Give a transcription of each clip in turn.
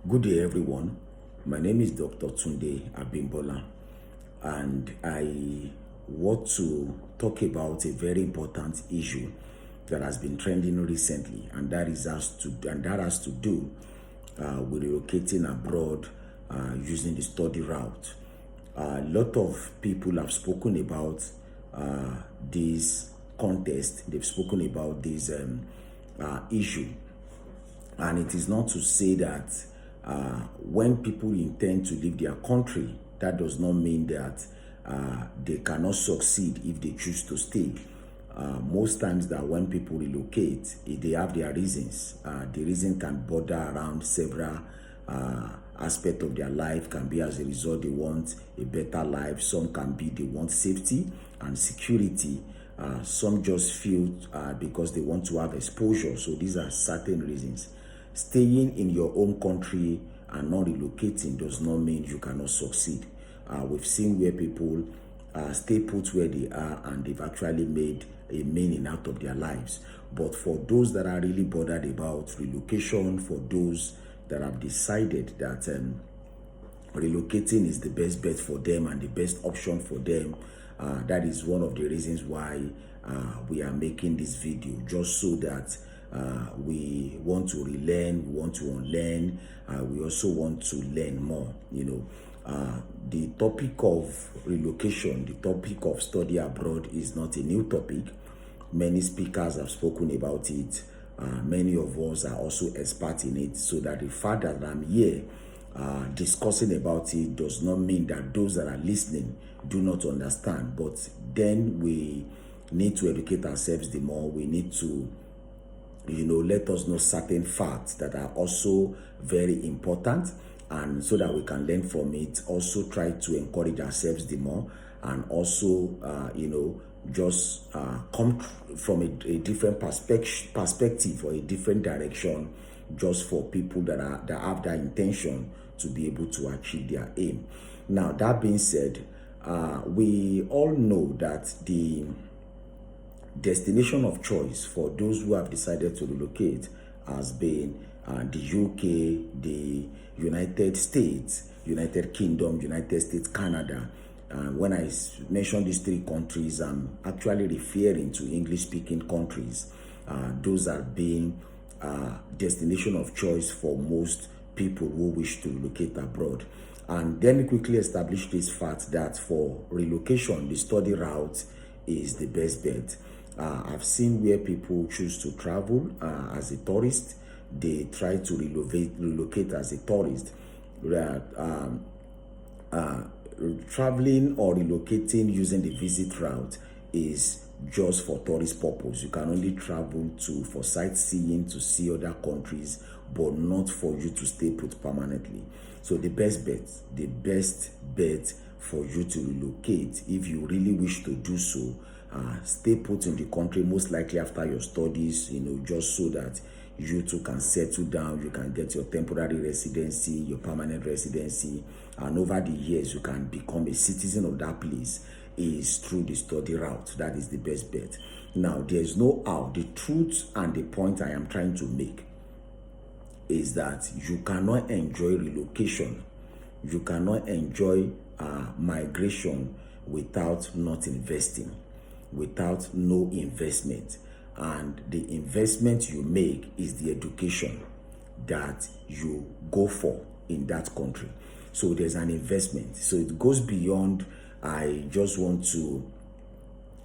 Good day, everyone. My name is Dr. Tunde Abimbola, and I want to talk about a very important issue that has been trending recently, and that has to do with relocating abroad using the study route. A lot of people have spoken about this contest. They've spoken about this issue. And it is not to say that when people intend to leave their country, that does not mean that they cannot succeed if they choose to stay. Most times that when people relocate, they have their reasons. The reason can border around several aspects of their life. Can be as a result they want a better life. Some can be they want safety and security. Some just feel because they want to have exposure. So these are certain reasons. Staying in your own country and not relocating does not mean you cannot succeed. We've seen where people stay put where they are and they've actually made a meaning out of their lives. But for those that are really bothered about relocation, for those that have decided that relocating is the best bet for them and the best option for them, that is one of the reasons why we are making this video, just so that we want to relearn, we want to unlearn, we also want to learn more. The topic of relocation, the topic of study abroad is not a new topic. Many speakers have spoken about it. Many of us are also experts in it, so that the fact that I'm here discussing about it does not mean that those that are listening do not understand. But then we need to educate ourselves the more. We need to let us know certain facts that are also very important, and so that we can learn from it. Also try to encourage ourselves the more, and also just come from a different perspective or a different direction, just for people that have that intention to be able to achieve their aim. Now, that being said, we all know that the destination of choice for those who have decided to relocate has been the UK, the United States, United Kingdom, United States, Canada. When I mention these three countries, I'm actually referring to English-speaking countries. Those are being destination of choice for most people who wish to relocate abroad. And let me quickly establish this fact that for relocation, the study route is the best bet. I've seen where people choose to travel as a tourist. They try to relocate as a tourist. Traveling or relocating using the visit route is just for tourist purpose. You can only travel for sightseeing, to see other countries, but not for you to stay put permanently. So the best bet for you to relocate, if you really wish to do so, stay put in the country, most likely after your studies, just so that you too can settle down, you can get your temporary residency, your permanent residency, and over the years you can become a citizen of that place, is through the study route. That is the best bet. Now, there's no how. The truth and the point I am trying to make is that you cannot enjoy relocation, you cannot enjoy migration without not investing, without no investment. And the investment you make is the education that you go for in that country. So there's an investment. So it goes beyond, I just want to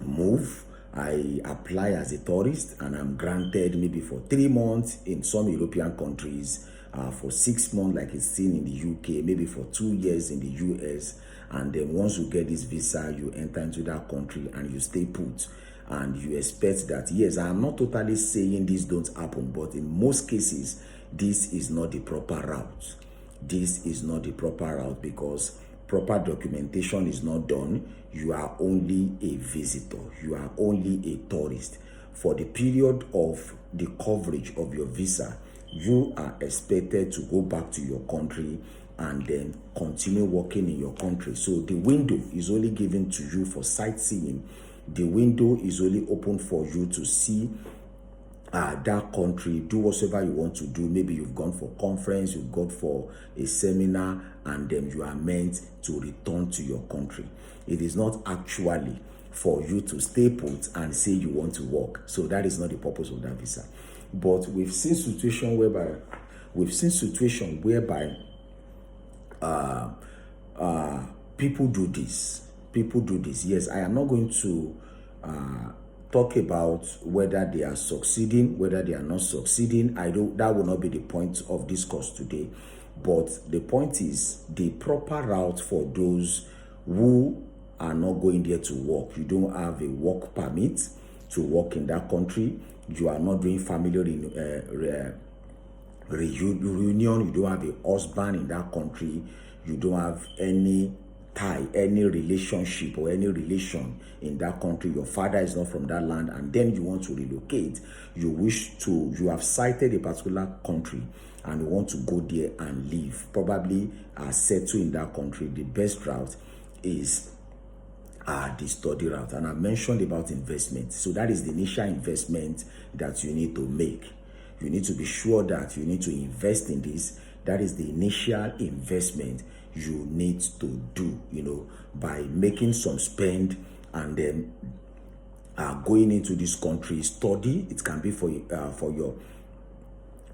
move, I apply as a tourist, and I'm granted maybe for 3 months in some European countries, for 6 months like it's seen in the UK, maybe for 2 years in the US. And then once you get this visa, you enter into that country and you stay put. And you expect that, yes, I'm not totally saying this don't happen, but in most cases, this is not the proper route. This is not the proper route, because proper documentation is not done. You are only a visitor. You are only a tourist. For the period of the coverage of your visa, you are expected to go back to your country and then continue working in your country. So the window is only given to you for sightseeing. The window is only open for you to see that country, do whatever you want to do. Maybe you've gone for conference, you've gone for a seminar, and then you are meant to return to your country. It is not actually for you to stay put and say you want to work. So that is not the purpose of that visa. But we've seen situation whereby people do this. Yes, I am not going to talk about whether they are succeeding, whether they are not succeeding. That will not be the point of discourse today. But the point is the proper route for those who are not going there to work. You don't have a work permit to work in that country. You are not doing family reunion. You don't have a husband in that country. You don't have any tie, any relationship or any relation in that country. Your father is not from that land, and then you want to relocate. You have cited a particular country and you want to go there and live, probably settle in that country. The best route is the study route. And I mentioned about investment. So that is the initial investment that you need to make. You need to be sure that you need to invest in this. That is the initial investment you need to do, by making some spend and then going into this country, study. It can be for your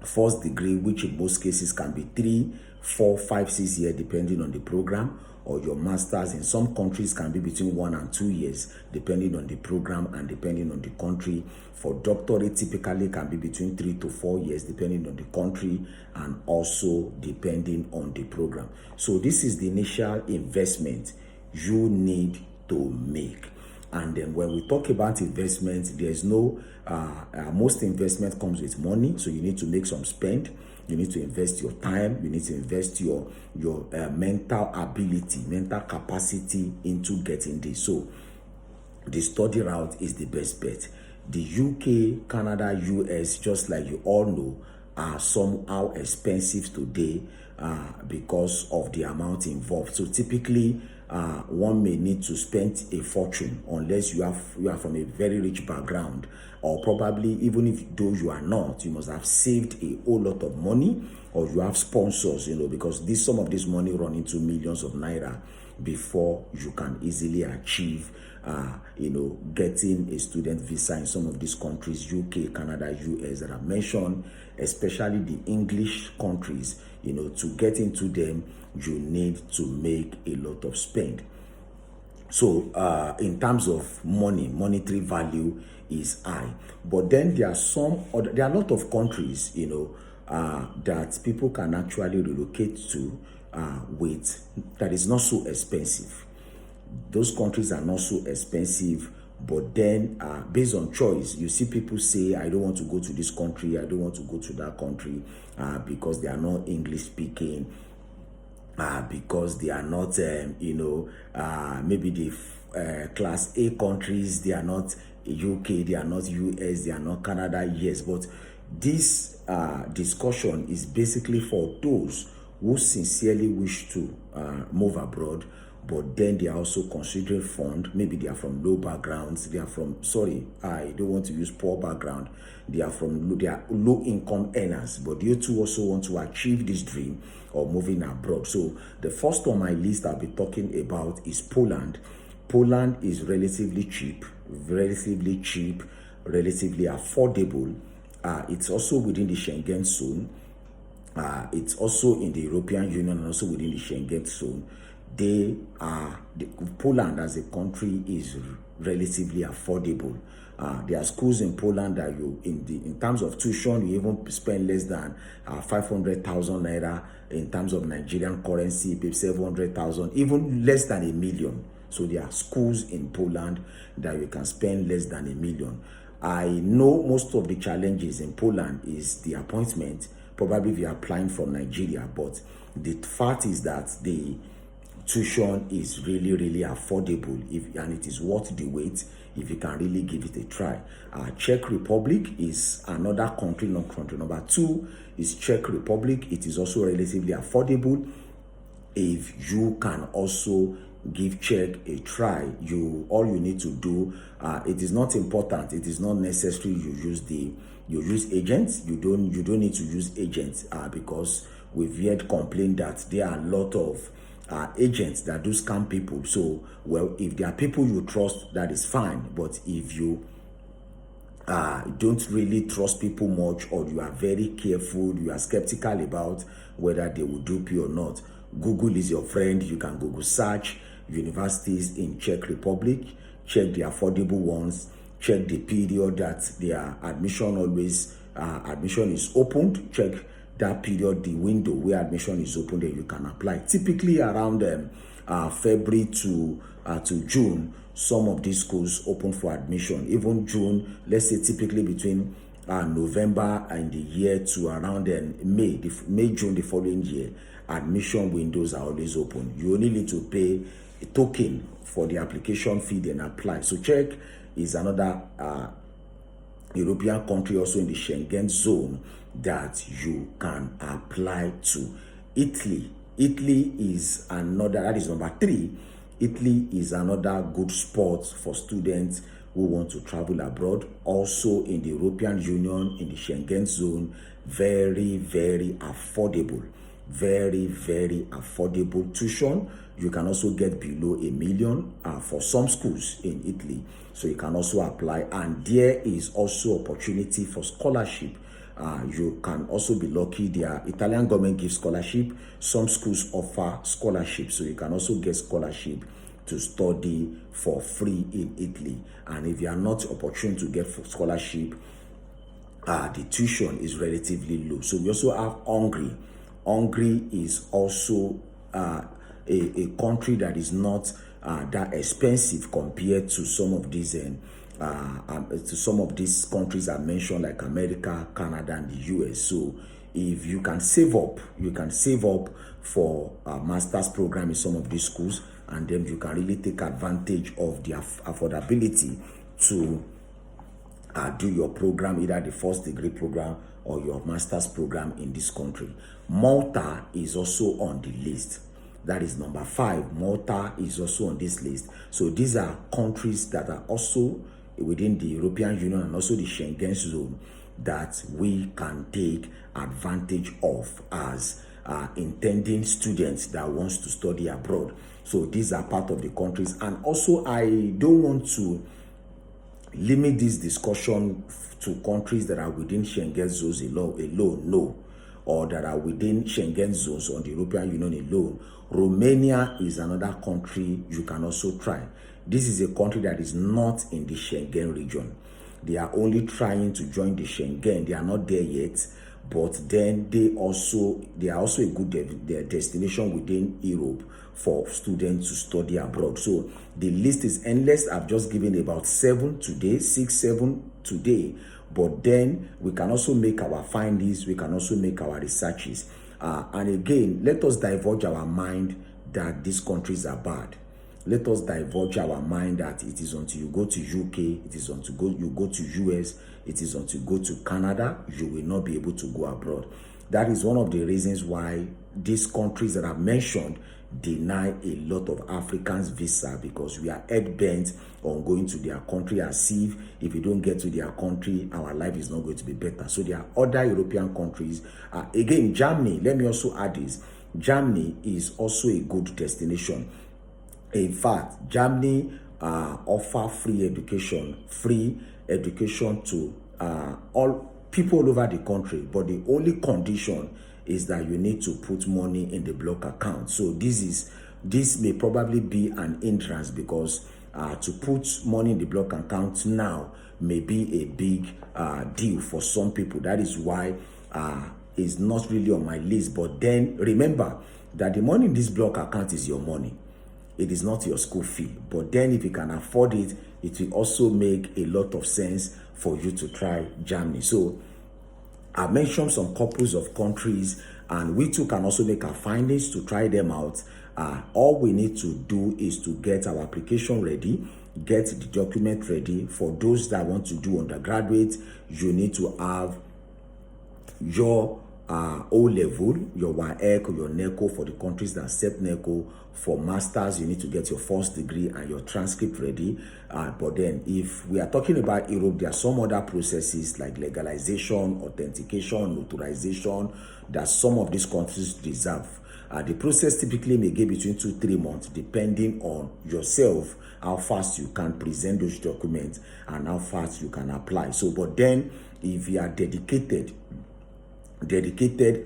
first degree, which in most cases can be 3, 4, 5, 6 years, depending on the program, or your master's. In some countries can be between 1 and 2 years, depending on the program and depending on the country. For doctorate, typically can be between 3 to 4 years, depending on the country and also depending on the program. So this is the initial investment you need to make. And then when we talk about investment, there's no most investment comes with money. So you need to make some spend. You need to invest your time. You need to invest your mental ability, mental capacity into getting this. So the study route is the best bet. The UK, Canada, US, just like you all know, are somehow expensive today because of the amount involved. So typically, one may need to spend a fortune unless you are from a very rich background, or probably even if though you are not, you must have saved a whole lot of money, or you have sponsors, because some of this money run into millions of naira before you can easily achieve getting a student visa in some of these countries, UK, Canada, US that I mentioned, especially the English countries. To get into them, you need to make a lot of spend. So in terms of monetary value is high. But then there are a lot of countries, that people can actually relocate to that is not so expensive. Those countries are not so expensive, but then based on choice, you see people say, I don't want to go to this country, I don't want to go to that country because they are not English speaking, because they are not, maybe the class A countries, they are not UK, they are not US, they are not Canada, yes. But this discussion is basically for those who sincerely wish to move abroad, but then they are also considering fund. Maybe they are from low backgrounds. They are from, I don't want to use poor background. They are low income earners, but you too also want to achieve this dream of moving abroad. So the first on my list I'll be talking about is Poland. Poland is relatively cheap, relatively affordable. It's also within the Schengen zone. It's also in the European Union and also within the Schengen zone. Poland as a country is relatively affordable. There are schools in Poland that in terms of tuition, you even spend less than 500,000 naira. In terms of Nigerian currency, maybe 700,000, even less than $1 million. So there are schools in Poland that you can spend less than $1 million. I know most of the challenges in Poland is the appointment, probably if you're applying from Nigeria, but the fact is that the tuition is really, really affordable, and it is worth the wait if you can really give it a try. Czech Republic is another country, not country. Number 2 is Czech Republic. It is also relatively affordable. If you can also give Czech a try, all you need to do, it is not important, it is not necessary you use the you use agents. You don't need to use agents because we've heard complain that there are a lot of agents that do scam people. So, well, if there are people you trust, that is fine. But if you don't really trust people much, or you are very careful, you are skeptical about whether they will dupe you or not, Google is your friend. You can Google search universities in Czech Republic, check the affordable ones, check the period that their admission is opened, check that period, the window where admission is open, then you can apply. Typically around February to June, some of these schools open for admission. Even June, let's say typically between November and the year to around May, June the following year, admission windows are always open. You only need to pay a token for the application fee, then apply. So Czech is another European country also in the Schengen zone that you can apply to. Italy is another, that is number 3. Italy is another good spot for students who want to travel abroad. Also in the European Union, in the Schengen zone, very, very affordable. Very, very affordable tuition. You can also get below $1 million for some schools in Italy. So you can also apply, and there is also opportunity for scholarship. You can also be lucky. The Italian government gives scholarship. Some schools offer scholarship, so you can also get scholarship to study for free in Italy. And if you are not opportune to get scholarship, the tuition is relatively low. So we also have Hungary. Hungary is also a country that is not that expensive compared to some of these countries I mentioned, like America, Canada, and the US. So if you can save up, for a master's program in some of these schools, and then you can really take advantage of the affordability to do your program, either the first degree program or your master's program in this country. Malta is also on the list. That is number 5. Malta is also on this list. So these are countries that are also within the European Union and also the Schengen zone that we can take advantage of as intending students that wants to study abroad. So these are part of the countries. And also, I don't want to limit this discussion to countries that are within Schengen zones alone, no, or that are within Schengen zones on the European Union alone. Romania is another country you can also try. This is a country that is not in the Schengen region. They are only trying to join the Schengen. They are not there yet, but then they are also a good destination within Europe for students to study abroad. So the list is endless. I've just given about 7 today, but then we can also make our findings, we can also make our researches. And again, let us divulge our mind that these countries are bad. Let us divulge our mind that it is until you go to UK, it is until you go to US, it is until you go to Canada, you will not be able to go abroad. That is one of the reasons why these countries that I've mentioned deny a lot of Africans visa, because we are head-bent on going to their country as if you don't get to their country, our life is not going to be better. So there are other European countries. Again, Germany, let me also add this. Germany is also a good destination. In fact, Germany offer free education to all people all over the country, but the only condition is that you need to put money in the block account. So this may probably be an hindrance, because to put money in the block account now may be a big deal for some people. That is why it's not really on my list. But then remember that the money in this block account is your money. It is not your school fee. But then if you can afford it, it will also make a lot of sense for you to try Germany. So I mentioned some couples of countries, and we too can also make our findings to try them out. All we need to do is to get our application ready, get the document ready. For those that want to do undergraduate, you need to have your O level, your WAEC or your NECO for the countries that accept NECO. For masters, you need to get your first degree and your transcript ready. But then if we are talking about Europe, there are some other processes like legalization, authentication, notarization that some of these countries deserve. The process typically may get between 2-3 months, depending on yourself, how fast you can present those documents and how fast you can apply. So, but then if you are dedicated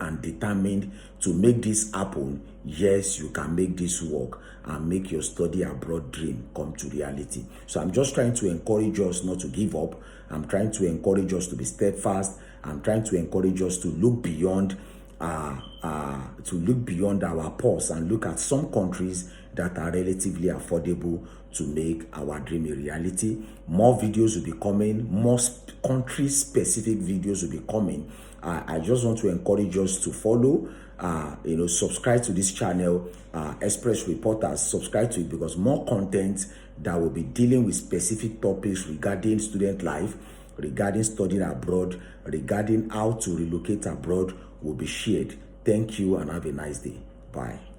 and determined to make this happen, yes, you can make this work and make your study abroad dream come to reality. So I'm just trying to encourage us not to give up. I'm trying to encourage us to be steadfast. I'm trying to encourage us to look beyond our pulse and look at some countries that are relatively affordable to make our dream a reality. More videos will be coming. More country-specific videos will be coming. I just want to encourage us to follow, subscribe to this channel, Express Reporters. Subscribe to it because more content that will be dealing with specific topics regarding student life, regarding studying abroad, regarding how to relocate abroad will be shared. Thank you and have a nice day. Bye.